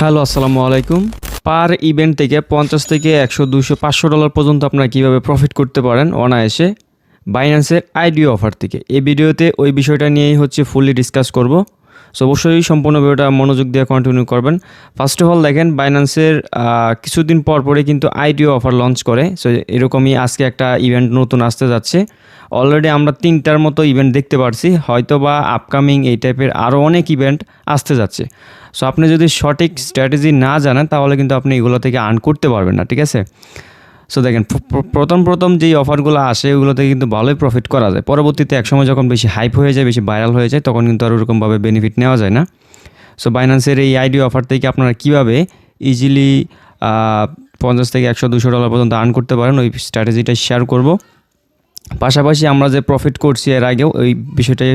Hello, আসসালামু আলাইকুম। পার event থেকে 50 থেকে 100, 200, $500 পর্যন্ত আপনারা কীভাবে প্রফিট করতে পারেন অনায়াসে বাইন্যান্সের আইডিও অফার থেকে। এই ভিডিওতে ওই বিষয়টা নিয়েই ফুললি ডিসকাস করব। সো অবশ্যই সম্পূর্ণ ভিডিওটা মনোযোগ দিয়ে কন্টিনিউ করবেন। ফার্স্ট অফ অল দেখেন, বাইন্যান্সের কিছুদিন পরে কিন্তু আইডিও অফার লঞ্চ করে। সো এরকমই আজকে একটা ইভেন্ট নতুন আসতে যাচ্ছে। অলরেডি আমরা 3টার মতো ইভেন্ট দেখতে পারছি, হয়তো বা আপকামিং এই টাইপের আরও অনেক ইভেন্ট আসতে যাচ্ছে। সো আপনি যদি সঠিক স্ট্র্যাটেজি না জানেন তাহলে কিন্তু আপনি এগুলো থেকে আর্ন করতে পারবেন না, ঠিক আছে? সো দেখেন, প্রথম যেই অফারগুলো আসে ওগুলো থেকে কিন্তু ভালোই প্রফিট করা যায়। পরবর্তীতে একসময় যখন বেশি হাইপ হয়ে যায়, বেশি ভাইরাল হয়ে যায়, তখন কিন্তু আর ওরকমভাবে বেনিফিট নেওয়া যায় না। সো বাইন্যান্সের এই আইডিও অফার থেকে আপনারা কীভাবে ইজিলি 50 থেকে 100, $200 পর্যন্ত আর্ন করতে পারেন ওই স্ট্র্যাটেজিটা শেয়ার করব। পাশাপাশি আমরা যে প্রফিট করছি এর আগেও ওই বিষয়টাই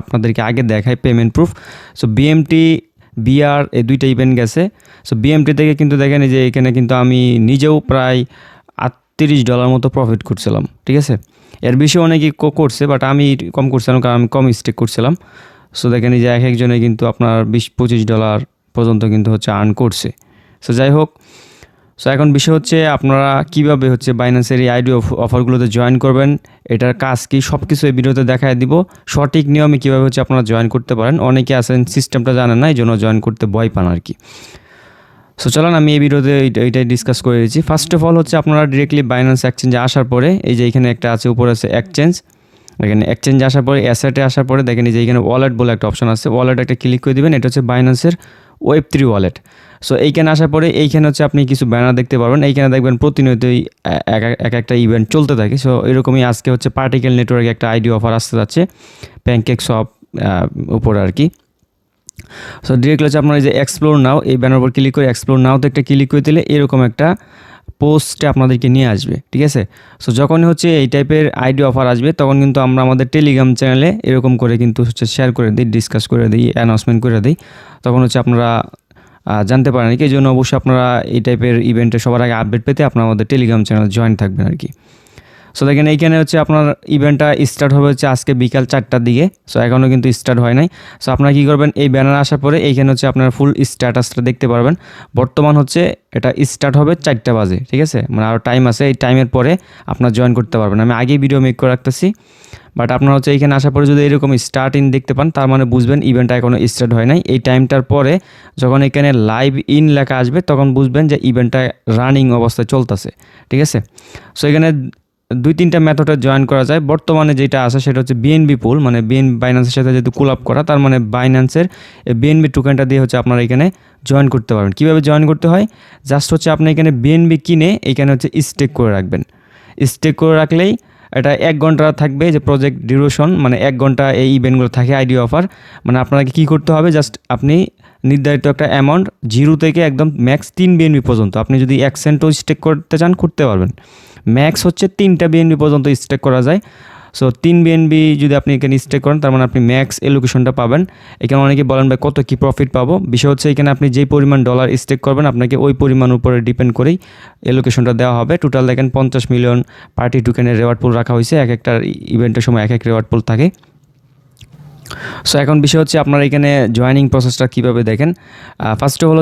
আপনাদেরকে আগে দেখাই payment proof. So BMT, BR এই দুইটা ইভেন্ট গেছে। সো বিএমটি থেকে কিন্তু দেখেন যে এখানে কিন্তু আমি নিজেও প্রায় $38 মতো প্রফিট করছিলাম, ঠিক আছে? এর বেশি অনেকেই করছে, বাট আমি কম করছিলাম কারণ আমি কম স্টেক করছিলাম। সো দেখেন যে এক একজনে কিন্তু আপনার $20-25 পর্যন্ত কিন্তু আর্ন করছে। সো যাই হোক, সো এখন বিষয় আপনারা কীভাবে বাইন্যান্সের এই আইডিও অফারগুলোতে জয়েন করবেন, এটার কাজ কী, সব কিছু এই ভিডিওতে দেখায় দিব। সঠিক নিয়মে কীভাবে আপনারা জয়েন করতে পারেন। অনেকে আছেন সিস্টেমটা জানেন না, এই জন্য জয়েন করতে ভয় পান আর কি। সো চলেন আমি এই ভিডিওতে এইটাই ডিসকাস করে দিচ্ছি। ফার্স্ট অফ অল আপনারা ডিরেক্টলি বাইন্যান্স এক্সচেঞ্জে আসার পরে এই যে এখানে একটা আছে, উপরে আছে এক্সচেঞ্জ। এখানে এক্সচেঞ্জে আসার পরে অ্যাসেটে আসার পরে দেখেন এই যে এখানে ওয়ালেট বলে একটা অপশন আছে, ওয়ালেট একটা ক্লিক করে দেবেন। এটা বাইন্যান্সের Web3 ওয়ালেট। সো এইখানে আসার পরে এইখানে আপনি কিছু ব্যানার দেখতে পারবেন। এইখানে দেখবেন প্রতিনিয়তই একটা ইভেন্ট চলতে থাকে। সো এরকমই আজকে পার্টিকেল নেটওয়ার্কে একটা আইডিও অফার আসতে যাচ্ছে প্যানকেকস্বপ উপরে আর কি। সো ডিরেক্টলি আপনার এই যে এক্সপ্লোর নাও, এই ব্যানার উপর ক্লিক করে এক্সপ্লোর নাওতে একটা ক্লিক করে দিলে এরকম একটা পোস্টে আপনাদেরকে নিয়ে আসবে, ঠিক আছে? সো যখনই এই টাইপের আইডিও অফার আসবে তখন কিন্তু আমরা আমাদের টেলিগ্রাম চ্যানেলে এরকম করে কিন্তু শেয়ার করে দিই, ডিসকাস করে দিই, অ্যানাউন্সমেন্ট করে দিই। তখন আপনারা জানতে পারেন আর কি। এই জন্য অবশ্যই আপনারা এই টাইপের ইভেন্টে সবার আগে আপডেট পেতে আপনারা আমাদের টেলিগ্রাম চ্যানেল জয়েন থাকবেন আর কি। সো দেখেন এইখানে আপনার ইভেন্টটা স্টার্ট হবে আজকে বিকাল 4টার দিকে। সো এখনও কিন্তু স্টার্ট হয় নাই। সো আপনারা কী করবেন, এই ব্যানার আসার পরে এইখানে আপনার ফুল স্ট্যাটাসটা দেখতে পারবেন। বর্তমান এটা স্টার্ট হবে 4টা বাজে, ঠিক আছে? মানে আরও টাইম আছে, এই টাইমের পরে আপনারা জয়েন করতে পারবেন। আমি আগেই ভিডিও মেক করে রাখতেছি, বাট আপনারা এইখানে আসার পরে যদি এরকম স্টার্ট ইন দেখতে পান তার মানে বুঝবেন ইভেন্টটা এখনও স্টার্ট হয় নাই। এই টাইমটার পরে যখন এখানে লাইভ ইন লেখা আসবে তখন বুঝবেন যে ইভেন্টটা রানিং অবস্থায় চলতেছে, ঠিক আছে? সো এখানে 2-3টা মেথডে জয়েন করা যায়। বর্তমানে যেটা আছে সেটা বিএনবি পুল, মানে বাইন্যান্সের সাথে যেহেতু কোলাপ করা, তার মানে বাইন্যান্সের বিএনবি টোকেনটা দিয়ে আপনারা এখানে জয়েন করতে পারবেন। কীভাবে জয়েন করতে হয়, জাস্ট আপনি এখানে বিএনবি কিনে এখানে স্টেক করে রাখবেন। স্টেক করে রাখলেই এটা 1 ঘন্টা থাকবে যে প্রজেক্ট ডিউরেশন, মানে 1 ঘন্টা এই ইভেন্টগুলো থাকে আইডিও অফার। মানে আপনাকে কী করতে হবে, জাস্ট আপনি নির্ধারিত একটা অ্যামাউন্ট 0 থেকে একদম ম্যাক্স 3 বিএনবি পর্যন্ত, আপনি যদি 1 সেন্টও স্টেক করতে চান করতে পারবেন। ম্যাক্স 3টা বিএনবি পর্যন্ত স্টেক করা যায়। সো 3 বিএনবি যদি আপনি এখানে স্টেক করেন তার মানে আপনি ম্যাক্স এলোকেশনটা পাবেন। এখানে অনেকে বলেন ভাই কত কী প্রফিট পাবো। বিষয় এখানে আপনি যেই পরিমাণ ডলার স্টেক করবেন আপনাকে ওই পরিমাণ উপরে ডিপেন্ড করেই এলোকেশনটা দেওয়া হবে। টোটাল দেখেন 50 মিলিয়ন পার্টি টোকেনের রেওয়ার্ড পুল রাখা হয়েছে। এক একটা ইভেন্টের সময় এক রেওয়ার্ড পুল থাকে। সো এখন বিষয় আপনারা এখানে জয়েনিং প্রসেসটা কীভাবে দেখেন। ফার্স্ট অফ অল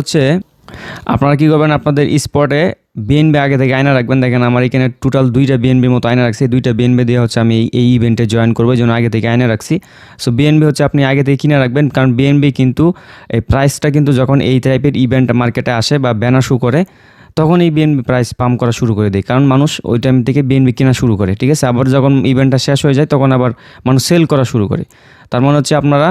আপনারা কী করবেন, আপনাদের স্পটে বিএনবি আগে থেকে আয়না রাখবেন। দেখেন আমার এখানে টোটাল 2টা বিএনবির মতো আয়না রাখছি। 2টা বিএনবি দিয়ে আমি এই ইভেন্টে জয়েন করবো, এই জন্য আগে থেকে আয়না রাখছি। সো বিএনবি আপনি আগে থেকে কিনে রাখবেন, কারণ বিএনবি কিন্তু এই প্রাইসটা কিন্তু যখন এই টাইপের ইভেন্ট মার্কেটে আসে বা ব্যানার শো করে তখন এই বিএনবি প্রাইস পাম্প করা শুরু করে দেয়, কারণ মানুষ ওই টাইম থেকে বিএনবি কেনা শুরু করে, ঠিক আছে? আবার যখন ইভেন্টটা শেষ হয়ে যায় তখন আবার মানুষ সেল করা শুরু করে। তার মানে আপনারা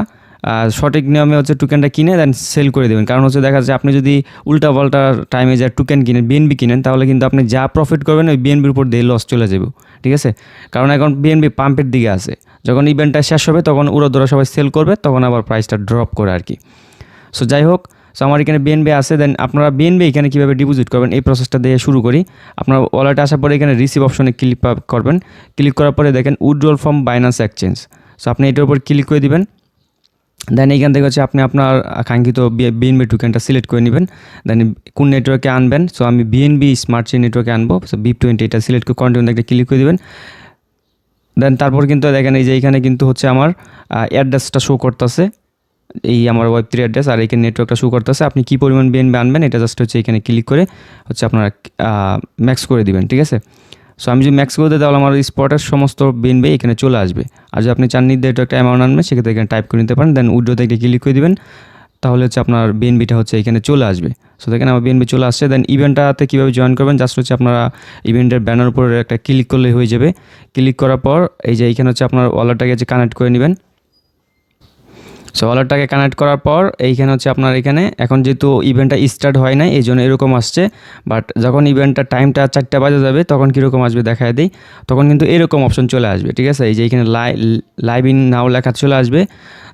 সঠিক নিয়মে টোকেনটা কিনে দেন সেল করে দেবেন। কারণ দেখা যাচ্ছে আপনি যদি উল্টাপাল্টা টাইমে যা টোকেন কিনেন, বিএনবি কিনেন, তাহলে কিন্তু আপনি যা প্রফিট করবেন ওই বিএনবির উপর দিয়ে লস চলে যাবে, ঠিক আছে? কারণ এখন বিএনবি পাম্পের দিকে আছে। যখন ইভেন্টটা শেষ হবে তখন উড়োধরা সবাই সেল করবে, তখন আবার প্রাইসটা ড্রপ করে আর কি। সো যাই হোক, সো আমার এখানে বিএনবি আছে। দেন আপনারা বিএনবি এখানে কীভাবে ডিপোজিট করবেন এই প্রসেসটা দিয়ে শুরু করি। আপনার ওয়ালেটে আসার পরে এখানে রিসিভ অপশনে ক্লিক করবেন। ক্লিক করার পরে দেখেন withdrawal from Binance exchange. So আপনি এটার উপর ক্লিক করে দিবেন। দেন এইখান থেকে আপনি আপনার কাঙ্ক্ষিত বিএনবি টোকেনটা সিলেক্ট করে নেবেন। দেন কোন নেটওয়ার্কে আনবেন, সো আমি বিএনবি স্মার্ট চেইন নেটওয়ার্কে আনবো। সো BIP20 এটা সিলেক্ট করে কন্টিনিউ একটা ক্লিক করে দেবেন। দেন তারপর কিন্তু দেখেন এই যে এইখানে কিন্তু আমার অ্যাড্রেসটা শো করতেছে। এই আমার Web3 অ্যাড্রেস আর এখানে নেটওয়ার্কটা শো করতেছে। আপনি কী পরিমাণ বিএনবি আনবেন এটা জাস্ট হচ্ছে এখানে ক্লিক করে হচ্ছে আপনারা ম্যাক্স করে দিবেন, ঠিক আছে। সো আমি যদি ম্যাক্স করে দিই তাহলে আমার স্পটের সমস্ত বিএনবি এখানে চলে আসবে। আর যদি আপনি চান নির্ধারিত একটা অ্যামাউন্ট আনবেন সেক্ষেত্রে এখানে টাইপ করে নিতে পারেন, দেন উইথড্র থেকে ক্লিক করে দিবেন, তাহলে হচ্ছে আপনার বিএনবিটা হচ্ছে এখানে চলে আসবে। সো দেখেন আমার বিএনবি চলে আসছে। দেন ইভেন্টটাতে কীভাবে জয়েন করবেন, জাস্ট হচ্ছে আপনারা ইভেন্টের ব্যানার উপরে একটা ক্লিক করলেই হয়ে যাবে। ক্লিক করার পর এই যে এইখানে হচ্ছে আপনার ওয়ালেটটাকে হচ্ছে কানেক্ট করে নেবেন। সো ওয়ালেটটাকে কানেক্ট করার পর এইখানে হচ্ছে আপনার এখানে এখন যেহেতু ইভেন্টটা স্টার্ট হয় নাই এই জন্য এরকম আসছে, বাট যখন ইভেন্টটা টাইমটা 4টা বাজে যাবে তখন কীরকম আসবে দেখায় দিই, তখন কিন্তু এরকম অপশন চলে আসবে, ঠিক আছে। এই যে এখানে লাইভ ইন নাও লেখা চলে আসবে,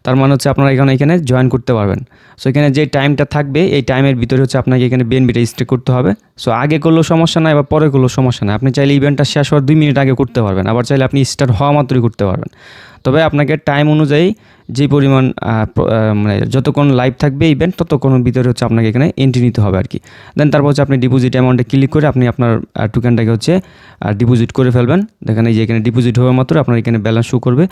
তার মানে হচ্ছে আপনারা এখানে জয়েন করতে পারবেন। সো এখানে যে টাইমটা থাকবে এই টাইমের ভিতরে হচ্ছে আপনাকে এখানে বিএনবিটা স্টে করতে হবে। সো আগে করলেও সমস্যা নাই বা পরে করলেও সমস্যা নাই, আপনি চাইলে ইভেন্টটা শেষ হওয়ার 2 মিনিট আগে করতে পারবেন, আবার চাইলে আপনি স্টার্ট হওয়া মাত্রই করতে পারবেন। তবে আপনাকে টাইম অনুযায়ী যে পরিমাণ মানে যতক্ষণ লাইভ থাকবে ইভেন্ট ততক্ষণের ভিতরে হচ্ছে আপনাকে এখানে এন্ট্রি নিতে হবে আর কি। দেন তারপর হচ্ছে আপনি ডিপোজিট অ্যামাউন্টে ক্লিক করে আপনি আপনার টোকেনটাকে হচ্ছে ডিপোজিট করে ফেলবেন। দেখেন এই যে এখানে ডিপোজিট হওয়া মাত্র আপনার এখানে ব্যালেন্স শো করবে।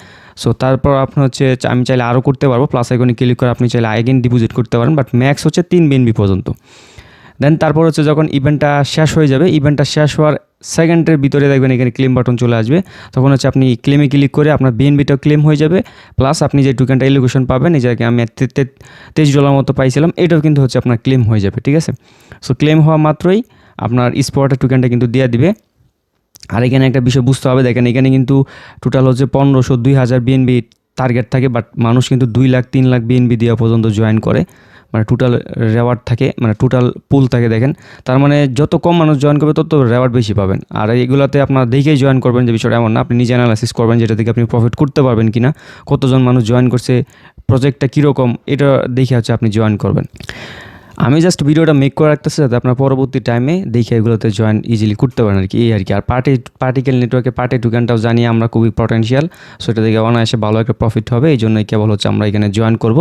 সো তারপর আপনার হচ্ছে আমি চাইলে আরও করতে পারবো, প্লাস আইকনে ক্লিক করে আপনি চাইলে আইগেন ডিপোজিট করতে পারেন, বাট ম্যাক্স হচ্ছে 3 বিএনবি পর্যন্ত। দেন তারপর হচ্ছে যখন ইভেন্টটা শেষ হয়ে যাবে, ইভেন্টটা শেষ হওয়ার সেকেন্ডের ভিতরে দেখবেন এখানে ক্লেম বাটন চলে আসবে, তখন হচ্ছে আপনি ক্লেমে ক্লিক করে আপনার বিএনবিটাও ক্লেম হয়ে যাবে, প্লাস আপনি যে টোকেনটা এলোকেশন পাবেন এই জায়গায় আমি $23 মতো পাইছিলাম, এটাও কিন্তু হচ্ছে আপনার ক্লেম হয়ে যাবে, ঠিক আছে। সো ক্লেম হওয়া মাত্রই আপনার স্পটের টোকেনটা কিন্তু দিয়ে দিবে। আর এখানে একটা বিষয় বুঝতে হবে, দেখেন এখানে কিন্তু টোটাল হচ্ছে 1500 2000 বিএনবি টার্গেট থাকে, বাট মানুষ কিন্তু 2 লাখ 3 লাখ বিএনবি দেওয়া পর্যন্ত জয়েন করে, মানে টোটাল রেওয়ার্ড থাকে, মানে টোটাল পুল থাকে দেখেন। তার মানে যত কম মানুষ জয়েন করবে তত রেওয়ার্ড বেশি পাবেন। আর এইগুলোতে আপনার দেখেই জয়েন করবেন যে বিষয়টা এমন না, আপনি নিজে অ্যানালাইসিস করবেন যেটা থেকে আপনি প্রফিট করতে পারবেন কিনা, কতজন মানুষ জয়েন করছে, প্রজেক্টটা কীরকম, এটা দেখে হচ্ছে আপনি জয়েন করবেন। আমি জাস্ট ভিডিওটা মেক করে রাখতেছি যাতে আপনার পরবর্তী টাইমে দেখে এগুলোতে জয়েন ইজিলি করতে পারেন আর কি, এই আর কি। আর পার্টিকেল নেটওয়ার্কে পার্টি টোকেনটাও জানি আমরা খুবই পটেনশিয়াল, সো এটা থেকে অনায়াসে ভালো একটা প্রফিট হবে, এই জন্যই কেবল হচ্ছে আমরা এখানে জয়েন করব।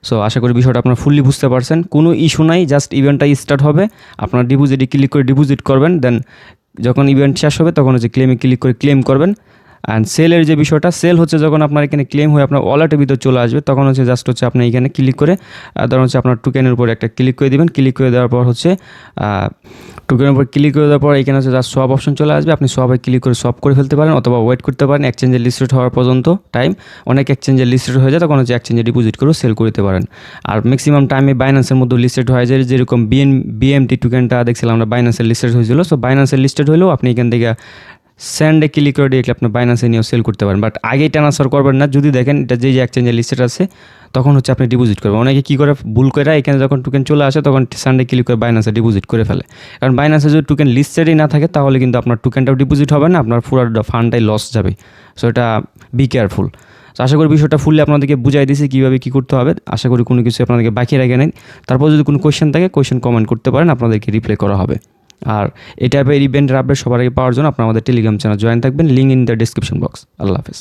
সো আশা করি বিষয়টা আপনারা ফুললি বুঝতে পারছেন, কোনো ইস্যু নাই, জাস্ট ইভেন্টটা স্টার্ট হবে, আপনার ডিপোজিটে ক্লিক করে ডিপোজিট করবেন, দেন যখন ইভেন্ট শেষ হবে তখন হচ্ছে ক্লেমে ক্লিক করে ক্লেম করবেন। অ্যান্ড সেলের যে বিষয়টা, সেল হচ্ছে যখন আপনার এখানে ক্লেম হয়ে আপনার ওয়ালেটের ভিতর চলে আসবে তখন হচ্ছে জাস্ট হচ্ছে আপনি এখানে ক্লিক করে ধরুন হচ্ছে আপনার টোকেনের উপর একটা ক্লিক করে দেবেন, ক্লিক করে দেওয়ার পর হচ্ছে টোকেনের উপর ক্লিক করে দেওয়ার পর এখানে হচ্ছে জাস্ট সব অপশন চলে আসবে, আপনি সবাই ক্লিক করে সব করে ফেলতে পারেন অথবা ওয়েট করতে পারেন এক্সচেঞ্জে লিস্টেড হওয়ার পর্যন্ত টাইম। অনেক এক্সচেঞ্জে লিস্টেড হয়ে যায় তখন হচ্ছে এক্সচেঞ্জে ডিপোজিট করে সেল করতে পারেন। আর ম্যাক্সিমাম টাইমে বাইন্যান্সের মধ্যে লিস্টেড হয়ে যায়, যেরকম বিএমটি টোকেনটা দেখছিলাম আমরা বাইন্যান্সের লিস্টেড হয়েছিল। সো বাইন্যান্সের লিস্টেড হলেও আপনি এখান থেকে স্যান্ডে ক্লিক করে দিয়ে আপনি বাইন্যান্সে নিয়েও সেল করতে পারেন, বাট আগেই ট্রান্সফার করবেন না, যদি দেখেন এটা যে এক্সচেঞ্জে লিস্টেড আছে তখন হচ্ছে আপনি ডিপোজিট করবেন। অনেকে কী করে ভুল করে এখানে যখন টোকেন চলে আসে তখন সানডে ক্লিক করে বাইন্যান্সে ডিপোজিট করে ফেলে, কারণ বাইন্যান্সে যদি টোকেন লিস্টেডই না থাকে তাহলে কিন্তু আপনার টোকেনটাও ডিপোজিট হবে না, আপনার পুরো ফান্ডটাই লস যাবে। সো এটা বি কেয়ারফুল। তো আশা করি বিষয়টা ফুললি আপনাদেরকে বুঝাই দিয়েছি কীভাবে কী করতে হবে। আশা করি কোনো কিছু আপনাদেরকে বাকি রাখে নেই। তারপর যদি কোনো কোয়েশ্চেন থাকে কোয়েশ্চেন কমেন্ট করতে পারেন, আপনাদেরকে রিপ্লাই করা হবে। আর এই টাইপের ইভেন্টের আপডেট সবার আগে পাওয়ার জন্য আপনারা আমাদের টেলিগ্রাম চ্যানেল জয়েন থাকবেন, link in the description box. আল্লাহ হাফেজ।